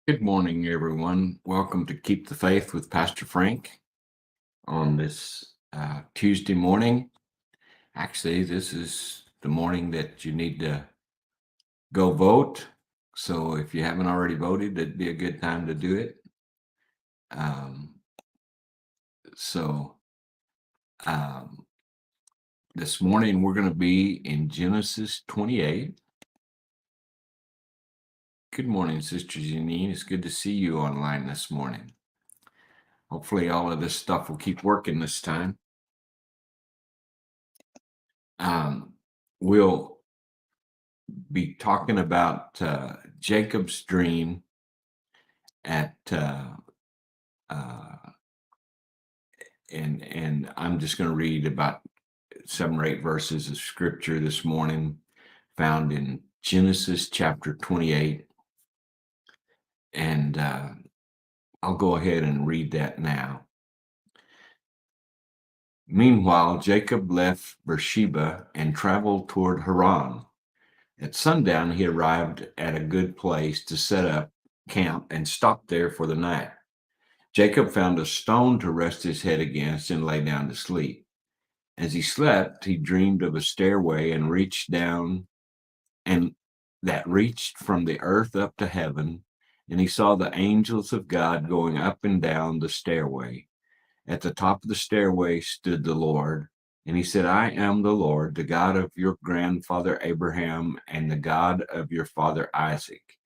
Good morning, everyone. Welcome to Keep the Faith with Pastor Frank on this Tuesday morning. Actually, this is the morning that you need to go vote. So if you haven't already voted, it'd be a good time to do it. Um, so um, this morning we're going to be in Genesis 28. Good morning, Sister Janine. It's good to see you online this morning. Hopefully, all of this stuff will keep working this time. We'll be talking about Jacob's dream at uh, and I'm just going to read about 7 or 8 verses of scripture this morning, found in Genesis chapter 28, and I'll go ahead and read that now. Meanwhile, Jacob left Beersheba and traveled toward Haran. At sundown, he arrived at a good place to set up camp and stopped there for the night. Jacob found a stone to rest his head against and lay down to sleep. As he slept, he dreamed of a stairway and reached down and that reached from the earth up to heaven, and he saw the angels of God going up and down the stairway. At the top of the stairway stood the Lord, and he said, I am the Lord, the God of your grandfather Abraham and the God of your father Isaac.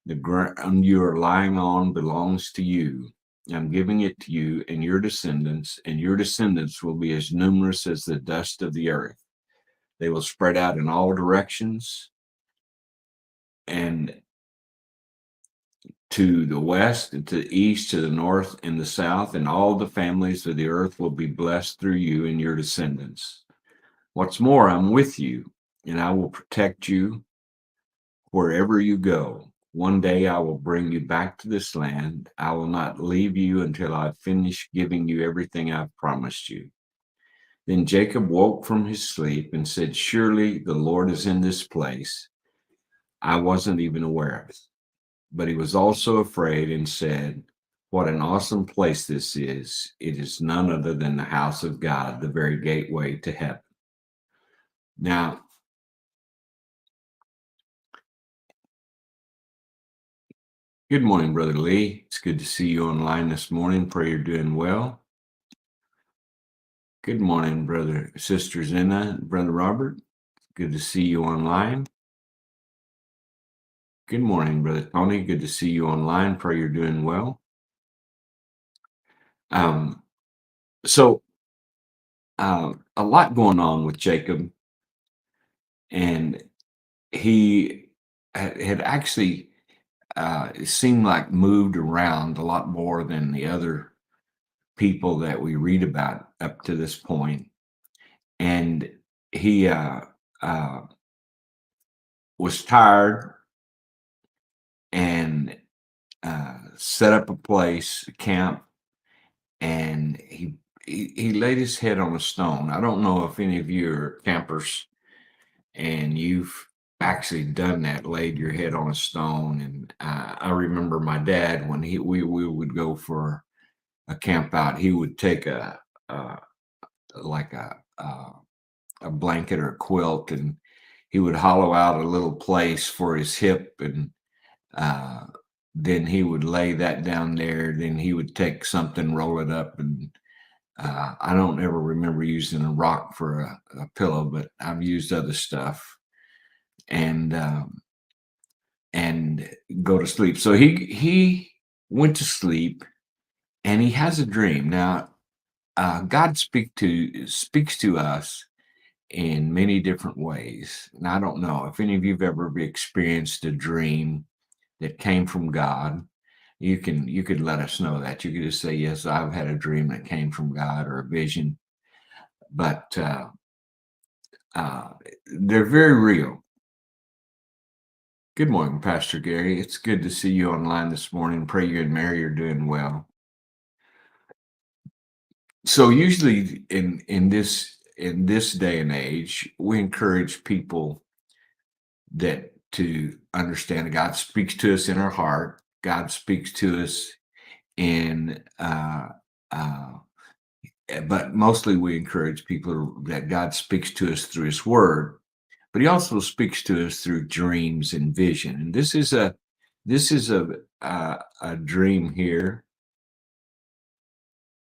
The ground you are lying on belongs to you. I'm giving it to you and your descendants will be as numerous as the dust of the earth. They will spread out in all directions and to the west and to the east, to the north and the south, and all the families of the earth will be blessed through you and your descendants. What's more, I'm with you, and I will protect you wherever you go. One day I will bring you back to this land. I will not leave you until I've finished giving you everything I've promised you. Then Jacob woke from his sleep and said, Surely the Lord is in this place. I wasn't even aware of it. But he was also afraid and said, What an awesome place this is. It is none other than the house of God, the very gateway to heaven. Now, good morning, Brother Lee. It's good to see you online this morning. Pray you're doing well. Good morning, Sister Zena, Brother Robert. Good to see you online. Good morning, Brother Tony. Good to see you online. Pray you're doing well. So a lot going on with Jacob, and he had actually seemed like moved around a lot more than the other people that we read about up to this point. And he was tired and set up a place, a camp, and he laid his head on a stone. I don't know if any of you are campers and you've actually done that, laid your head on a stone. And I remember my dad when we would go for a camp out, he would take like a blanket or a quilt, and he would hollow out a little place for his hip, and uh, then he would lay that down there. Then he would take something, roll it up, and I don't ever remember using a rock for a pillow, but I've used other stuff, and and go to sleep. So he went to sleep, and he has a dream. Now, God speaks to us in many different ways. And I don't know if any of you've ever experienced a dream that came from God. You could let us know that. You could just say, yes, I've had a dream that came from God, or a vision. But uh, they're very real. Good morning, Pastor Gary. It's good to see you online this morning. Pray you and Mary are doing well. So usually in this day and age, we encourage people that to understand that God speaks to us in our heart, God speaks to us in, uh, but mostly we encourage people that God speaks to us through His Word, but He also speaks to us through dreams and vision. And this is a dream here.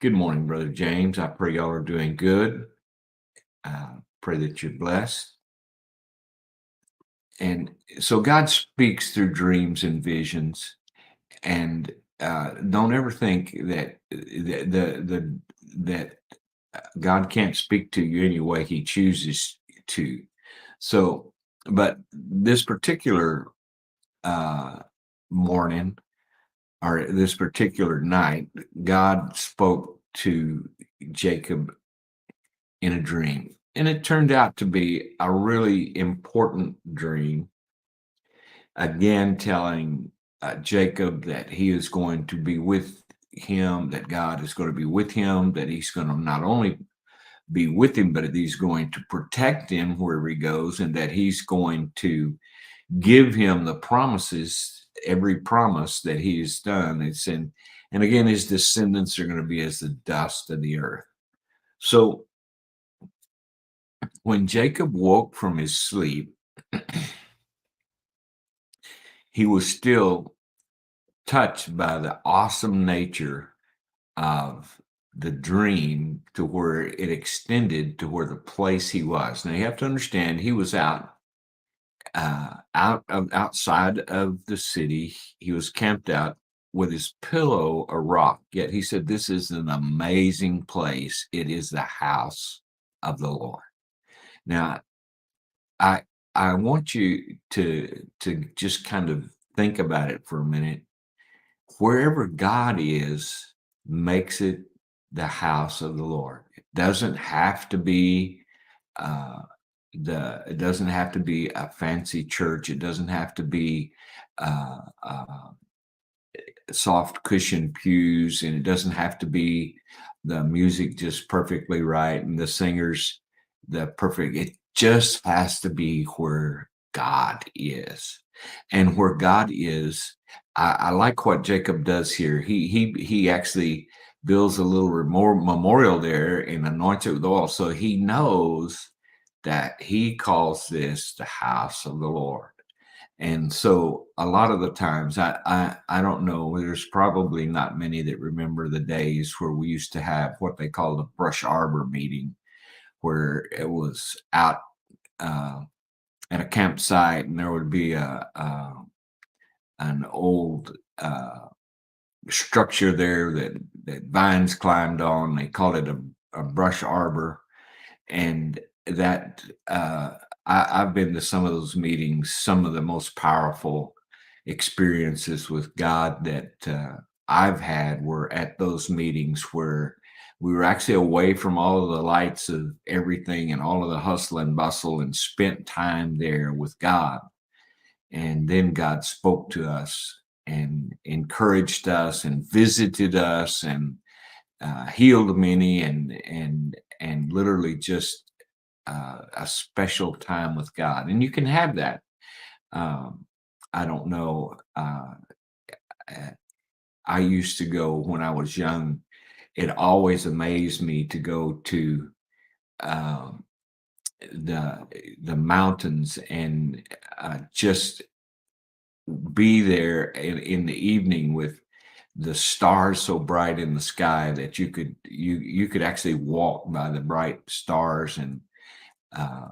Good morning, Brother James. I pray y'all are doing good. Pray that you're blessed. And so God speaks through dreams and visions, and don't ever think that that God can't speak to you any way He chooses to. So, but this particular uh, morning or this particular night, God spoke to Jacob in a dream. And it turned out to be a really important dream. Again, telling Jacob that he is going to be with him, that God is going to be with him, that he's going to not only be with him, but that he's going to protect him wherever he goes, and that he's going to give him the promises, every promise that he has done. And again, his descendants are going to be as the dust of the earth. So when Jacob woke from his sleep, he was still touched by the awesome nature of the dream to where it extended to where the place he was. Now you have to understand he was outside of the city. He was camped out with his pillow a rock. Yet he said, "This is an amazing place. It is the house of the Lord." Now I I want you to just kind of think about it for a minute. Wherever God is makes it the house of the Lord. It doesn't have to be uh, it doesn't have to be a fancy church. It doesn't have to be uh, uh, soft cushion pews, and it doesn't have to be the music just perfectly right and the singers the perfect. It just has to be where God is, and where God is. I like what Jacob does here. He actually builds a little memorial there and anoints it with oil, so he knows that he calls this the house of the Lord. And so a lot of the times I don't know, there's probably not many that remember the days where we used to have what they called a brush arbor meeting, where it was out uh, at a campsite, and there would be an old structure there that vines climbed on. They called it a brush arbor, and that I've been to some of those meetings. Some of the most powerful experiences with God that I've had were at those meetings where we were actually away from all of the lights of everything and all of the hustle and bustle, and spent time there with God. And then God spoke to us and encouraged us and visited us and healed many, and literally just a special time with God. And you can have that. Um, I don't know. Uh, I used to go when I was young. It always amazed me to go to um, the the mountains and just be there in the evening with the stars so bright in the sky that you could actually walk by the bright stars, and uh,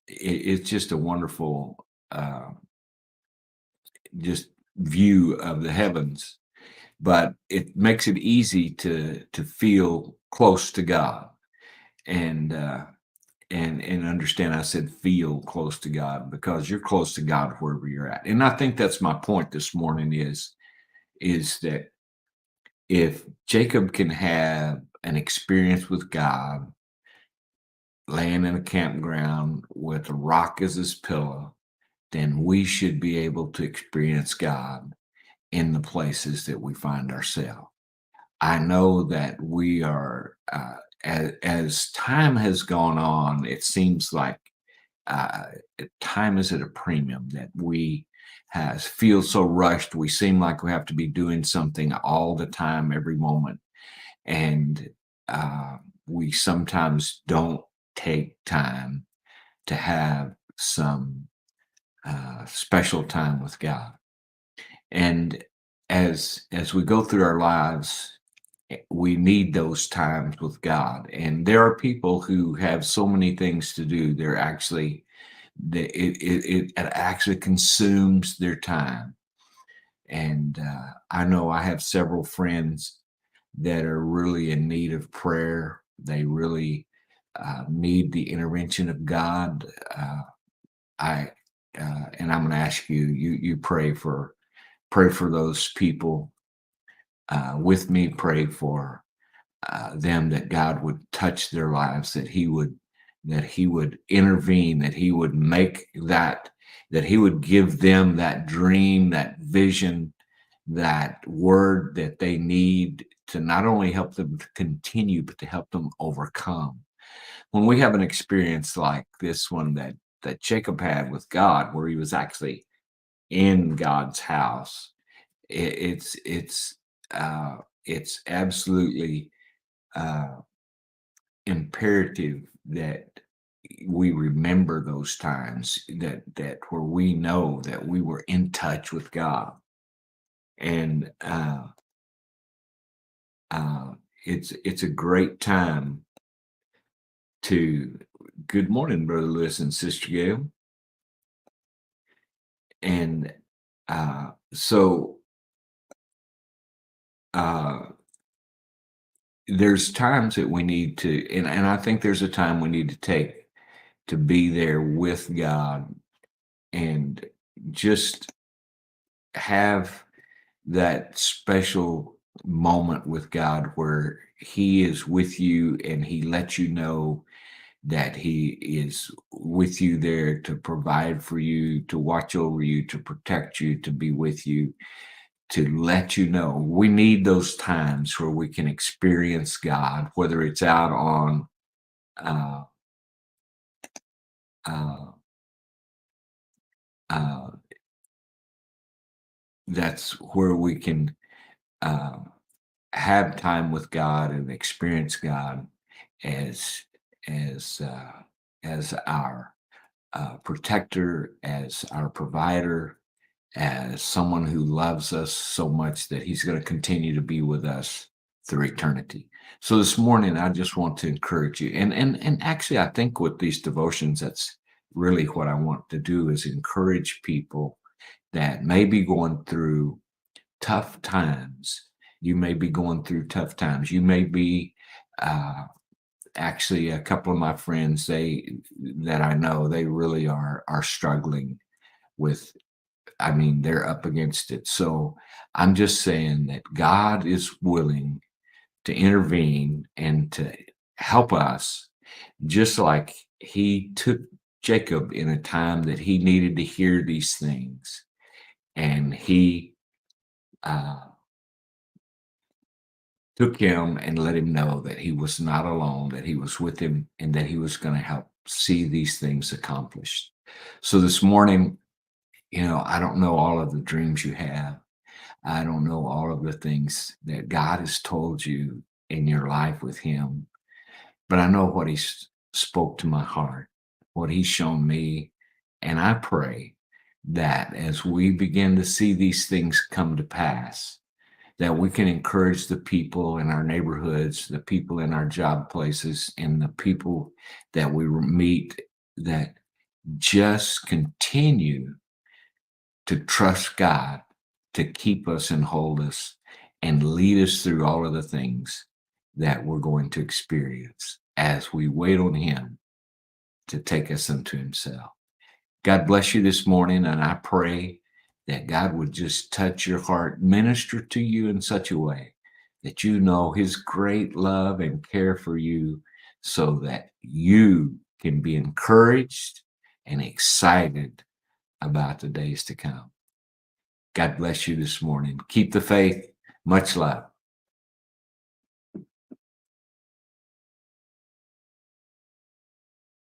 it's just a wonderful uh, just view of the heavens. But it makes it easy to feel close to God, and and understand. I said feel close to God because you're close to God wherever you're at. And I think that's my point this morning is that if Jacob can have an experience with God, laying in a campground with a rock as his pillow, then we should be able to experience God in the places that we find ourselves. I know that we are, as time has gone on, it seems like uh, time is at a premium, that has feel so rushed. We seem like we have to be doing something all the time, every moment, and we sometimes don't take time to have some special time with God. And as we go through our lives, we need those times with God. And there are people who have so many things to do. They're actually it actually consumes their time. And I know I have several friends that are really in need of prayer. They really need the intervention of God. I and I'm going to ask you, you pray for those people with me. Pray for them, that God would touch their lives, that He would intervene, that He would make that He would give them that dream, that vision, that word that they need to not only help them to continue, but to help them overcome. When we have an experience like this one that Jacob had with God, where he was actually in God's house, it, it's absolutely uh, imperative that we remember those times, that where we know that we were in touch with God. And uh, it's a great time to. Good morning, Brother Lewis and Sister Gail. And so uh, there's times that we need to, and I think there's a time we need to take to be there with God and just have that special moment with God where He is with you and He lets you know that He is with you there to provide for you, to watch over you, to protect you, to be with you, to let you know. We need those times where we can experience God, whether it's out on uh, uh, uh, that's where we can uh, have time with God and experience God as as uh, as our protector, as our provider, as someone who loves us so much that He's going to continue to be with us through eternity. So this morning, I just want to encourage you, and actually, I think with these devotions, that's really what I want to do, is encourage people that may be going through tough times. You may be going through tough times. You may be uh, actually, a couple of my friends, they that I know, they really are struggling with. I mean, they're up against it. So I'm just saying that God is willing to intervene and to help us, just like He took Jacob in a time that he needed to hear these things, and He uh, took him and let him know that he was not alone, that He was with him, and that He was going to help see these things accomplished. So this morning, I don't know all of the dreams you have. I don't know all of the things that God has told you in your life with Him, but I know what spoke to my heart, what He's shown me. And I pray that as we begin to see these things come to pass, that we can encourage the people in our neighborhoods, the people in our job places, and the people that we meet, that just continue to trust God to keep us and hold us and lead us through all of the things that we're going to experience as we wait on Him to take us unto Himself. God bless you this morning, and I pray that God would just touch your heart, minister to you in such a way that you know His great love and care for you, so that you can be encouraged and excited about the days to come. God bless you this morning. Keep the faith. Much love.